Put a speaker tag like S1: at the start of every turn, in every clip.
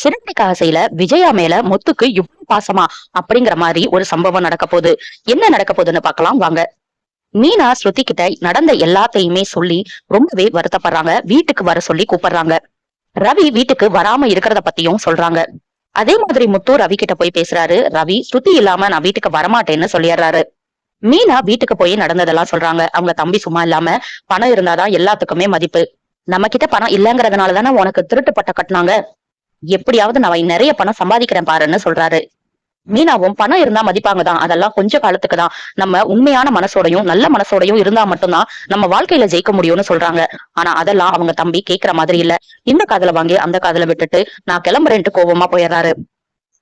S1: சிறுத்தைக்கு ஆசையில விஜயா மேல முத்துக்கு இவ்வளவு பாசமா அப்படிங்கிற மாதிரி ஒரு சம்பவம் நடக்க போகுது. என்ன நடக்க போகுதுன்னு பார்க்கலாம் வாங்க. மீனா ஸ்ருதி கிட்ட நடந்த எல்லாத்தையுமே சொல்லி ரொம்பவே வருத்தப்படுறாங்க. வீட்டுக்கு வர சொல்லி கூப்பிடுறாங்க. ரவி வீட்டுக்கு வராம இருக்கிறத பத்தியும் சொல்றாங்க. அதே மாதிரி முத்து ரவி கிட்ட போய் பேசுறாரு. ரவி ஸ்ருதி இல்லாம நான் வீட்டுக்கு வரமாட்டேன்னு சொல்லிடுறாரு. மீனா வீட்டுக்கு போய் நடந்ததெல்லாம் சொல்றாங்க. அவங்க தம்பி சும்மா இல்லாம பணம் இருந்தாதான் எல்லாத்துக்குமே மதிப்பு. நம்ம கிட்ட பணம் இல்லங்கிறதுனாலதானே உனக்கு திருட்டு பட்ட கட்டினாங்க. எப்படியாவது நான் நிறைய பணம் சம்பாதிக்கிறேன் பாருன்னு சொல்றாரு. மீனாவும் பணம் இருந்தா மதிப்பாங்கதான், அதெல்லாம் கொஞ்ச காலத்துக்கு தான். நம்ம உண்மையான மனசோடையும் நல்ல மனசோடையும் இருந்தா மட்டும்தான் நம்ம வாழ்க்கையில ஜெயிக்க முடியும்னு சொல்றாங்க. ஆனா அதெல்லாம் அவங்க தம்பி கேட்கிற மாதிரி இல்ல. இந்த காதுல வாங்கி அந்த காதுல விட்டுட்டு நான் கிளம்புறேன்ட்டு கோவமா போயிடுறாரு.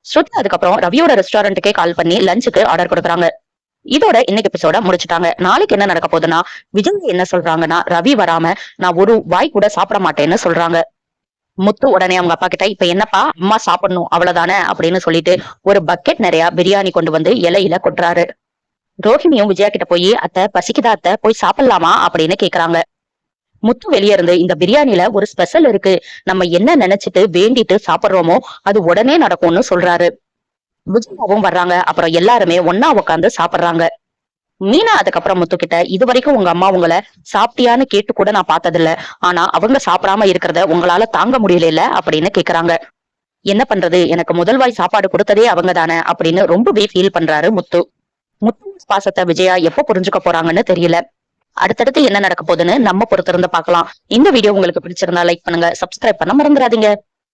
S1: ஸ்ருதி அதுக்கப்புறம் ரவியோட ரெஸ்டாரண்ட்டுக்கே கால் பண்ணி லஞ்சுக்கு ஆர்டர் கொடுக்குறாங்க. இதோட இன்னைக்கு எபிசோட முடிச்சுட்டாங்க. நாளைக்கு என்ன நடக்க போகுதுன்னா, விஜய் என்ன சொல்றாங்கன்னா, ரவி வராம நான் ஒரு வாய் கூட சாப்பிட மாட்டேன்னு சொல்றாங்க. முத்து உடனே அவங்க அப்பா கிட்ட, இப்ப என்னப்பா அம்மா சாப்பிடணும் அவ்வளவுதானே அப்படின்னு சொல்லிட்டு ஒரு பக்கெட் நிறைய பிரியாணி கொண்டு வந்து இலையில கொட்டுறாரு. ரோஹிணியும் விஜயா கிட்ட போய், அத்தை பசிக்குதா அத்தை, போய் சாப்பிடலாமா அப்படின்னு கேக்குறாங்க. முத்து வெளியே இருந்து, இந்த பிரியாணில ஒரு ஸ்பெஷல் இருக்கு, நம்ம என்ன நினைச்சிட்டு வேண்டிட்டு சாப்பிடுறோமோ அது உடனே நடக்கும்னு சொல்றாரு. விஜயாவும் வர்றாங்க. அப்புறம் எல்லாருமே ஒன்னா உட்காந்து சாப்பிடுறாங்க. மீனா அதுக்கப்புறம் முத்து கிட்ட, இது வரைக்கும் உங்க அம்மா உங்களை சாப்பிட்டியான்னு கேட்டு கூட நான் பார்த்தது இல்ல, ஆனா அவங்க சாப்பிடாம இருக்கிறத உங்களால தாங்க முடியல அப்படின்னு கேக்குறாங்க. என்ன பண்றது, எனக்கு முதல் வாய் சாப்பாடு கொடுத்ததே அவங்க தானே அப்படின்னு ரொம்பவே ஃபீல் பண்றாரு முத்து. முத்து பாசத்தை விஜயா எப்ப புரிஞ்சுக்க போறாங்கன்னு தெரியல. அடுத்தடுத்து என்ன நடக்க போகுதுன்னு நம்ம பொறுத்திருந்து பார்க்கலாம். இந்த வீடியோ உங்களுக்கு பிடிச்சிருந்தா லைக் பண்ணுங்க, சப்ஸ்கிரைப் பண்ண மறந்துடாதீங்க.